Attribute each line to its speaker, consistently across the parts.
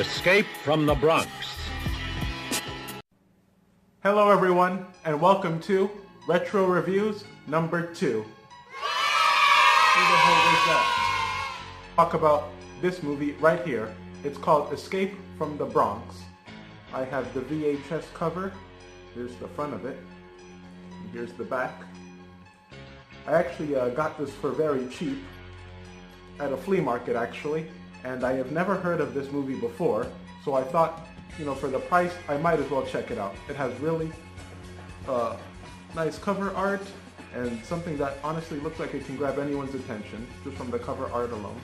Speaker 1: Escape from the Bronx.
Speaker 2: Hello everyone, and welcome to Retro Reviews number 2. Who the hell was that? Talk about this movie right here. It's called Escape from the Bronx. I have the VHS cover. Here's the front of it. And here's the back. I actually got this for very cheap at a flea market actually, and I have never heard of this movie before, so I thought, for the price, I might as well check it out. It has really nice cover art and something that honestly looks like it can grab anyone's attention just from the cover art alone.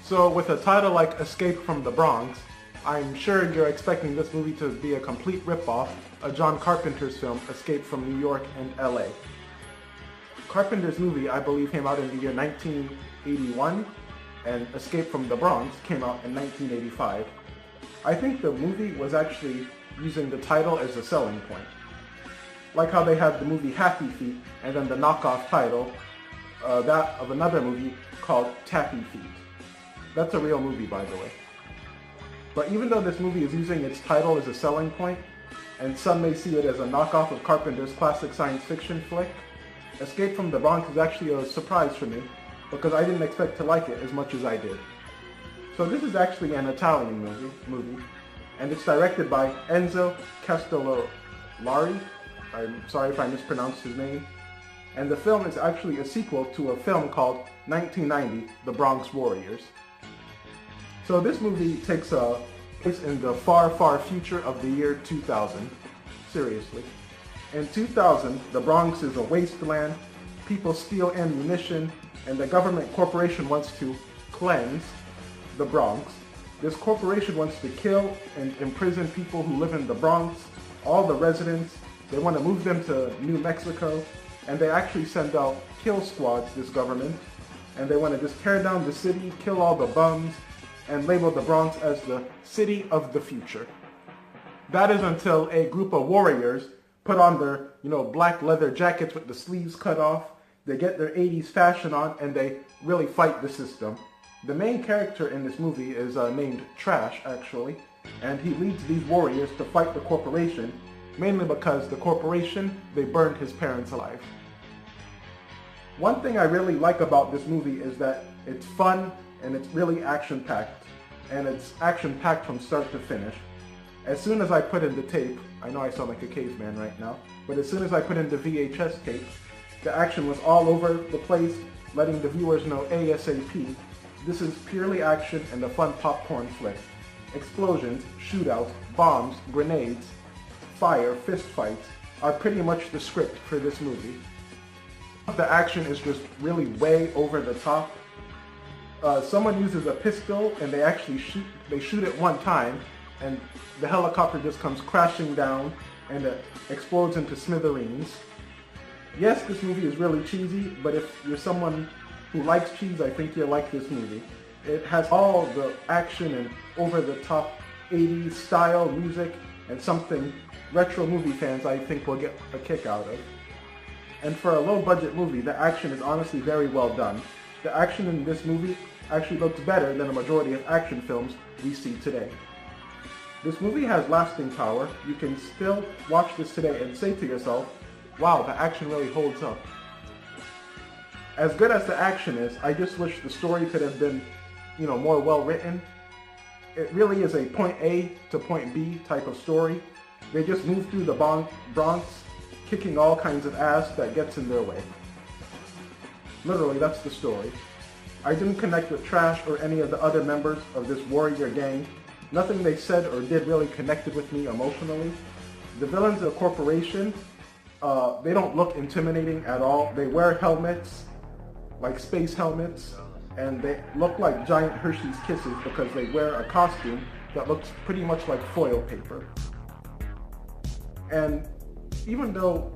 Speaker 2: So with a title like Escape from the Bronx, I'm sure you're expecting this movie to be a complete ripoff of John Carpenter's film Escape from New York and LA. Carpenter's movie, I believe, came out in the year 1981, and Escape from the Bronx came out in 1985. I think the movie was actually using the title as a selling point. Like how they had the movie Happy Feet, and then the knockoff title, that of another movie called Tappy Feet. That's a real movie, by the way. But even though this movie is using its title as a selling point, and some may see it as a knockoff of Carpenter's classic science fiction flick, Escape from the Bronx is actually a surprise for me, because I didn't expect to like it as much as I did. So this is actually an Italian movie, and it's directed by Enzo Castellari. I'm sorry if I mispronounced his name. And the film is actually a sequel to a film called 1990, The Bronx Warriors. So this movie takes place in the far, far future of the year 2000. Seriously. In 2000, the Bronx is a wasteland, people steal ammunition, and the government corporation wants to cleanse the Bronx. This corporation wants to kill and imprison people who live in the Bronx, all the residents. They want to move them to New Mexico, and they actually send out kill squads, this government, and they want to just tear down the city, kill all the bums, and label the Bronx as the city of the future. That is until a group of warriors put on their, black leather jackets with the sleeves cut off. They get their 80s fashion on, and they really fight the system. The main character in this movie is named Trash, actually, and he leads these warriors to fight the corporation, mainly because the corporation, they burned his parents alive. One thing I really like about this movie is that it's fun, and it's really action-packed, and it's action-packed from start to finish. As soon as I put in the tape, I know I sound like a caveman right now, but as soon as I put in the VHS tape, the action was all over the place, letting the viewers know ASAP, this is purely action and a fun popcorn flick. Explosions, shootouts, bombs, grenades, fire, fistfights are pretty much the script for this movie. The action is just really way over the top. Someone uses a pistol and they actually shoot it one time, and the helicopter just comes crashing down and it explodes into smithereens. Yes, this movie is really cheesy, but if you're someone who likes cheese, I think you'll like this movie. It has all the action and over-the-top 80s style music, and something retro movie fans I think will get a kick out of. And for a low-budget movie, the action is honestly very well done. The action in this movie actually looks better than a majority of action films we see today. This movie has lasting power. You can still watch this today and say to yourself, wow, the action really holds up. As good as the action is, I just wish the story could have been, more well written. It really is a point A to point B type of story. They just move through the Bronx, kicking all kinds of ass that gets in their way. Literally, that's the story. I didn't connect with Trash or any of the other members of this warrior gang. Nothing they said or did really connected with me emotionally. The villains of the corporation, they don't look intimidating at all. They wear helmets, like space helmets, and they look like giant Hershey's Kisses because they wear a costume that looks pretty much like foil paper. And even though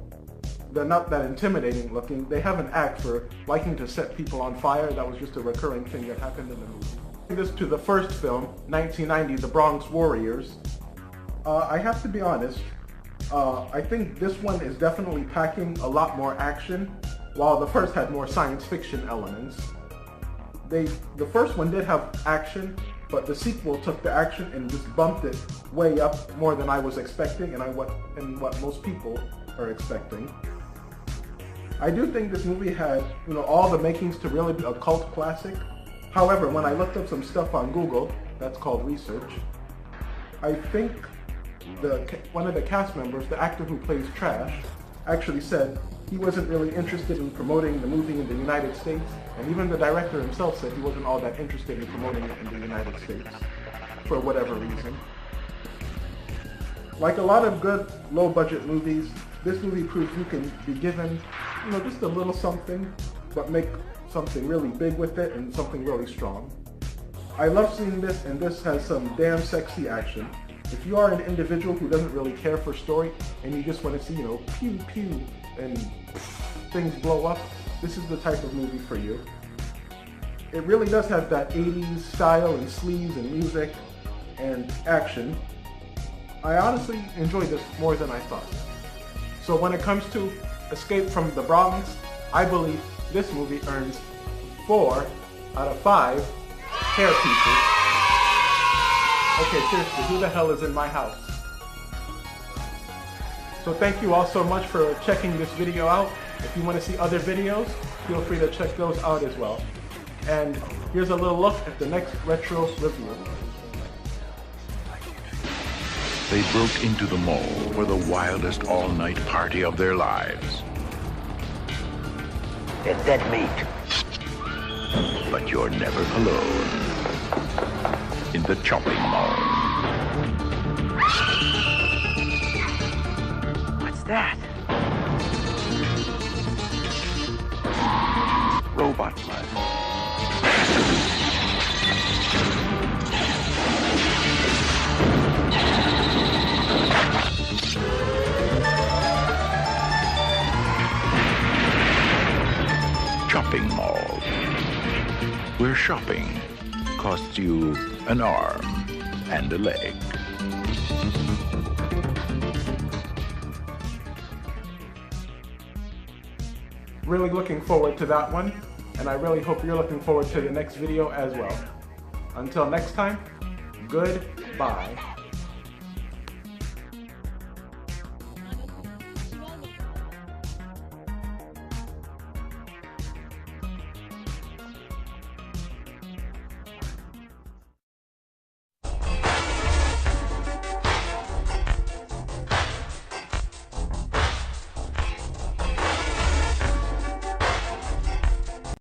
Speaker 2: they're not that intimidating looking, they have an act for liking to set people on fire. That was just a recurring thing that happened in the movie. This to the first film, 1990, The Bronx Warriors. I have to be honest, I think this one is definitely packing a lot more action, while the first had more science fiction elements. The first one did have action, but the sequel took the action and just bumped it way up more than I was expecting and what most people are expecting. I do think this movie had, all the makings to really be a cult classic. However, when I looked up some stuff on Google, that's called research, I think one of the cast members, the actor who plays Trash, actually said he wasn't really interested in promoting the movie in the United States, and even the director himself said he wasn't all that interested in promoting it in the United States, for whatever reason. Like a lot of good low-budget movies, this movie proves you can be given, just a little something, but make something really big with it and something really strong. I love seeing this, and this has some damn sexy action. If you are an individual who doesn't really care for story and you just want to see, pew pew and things blow up, this is the type of movie for you. It really does have that 80s style and sleeves and music and action. I honestly enjoyed this more than I thought. So when it comes to Escape from the Bronx, I believe this movie earns 4 out of 5 hair pieces. Okay, seriously, who the hell is in my house? So thank you all so much for checking this video out. If you want to see other videos, feel free to check those out as well. And here's a little look at the next retro review.
Speaker 1: They broke into the mall for the wildest all-night party of their lives.
Speaker 3: It's dead meat.
Speaker 1: But you're never alone in the chopping mall.
Speaker 3: What's that?
Speaker 1: Robot blood. Chopping mall, where shopping costs you an arm and a leg.
Speaker 2: Really looking forward to that one, and I really hope you're looking forward to the next video as well. Until next time, goodbye.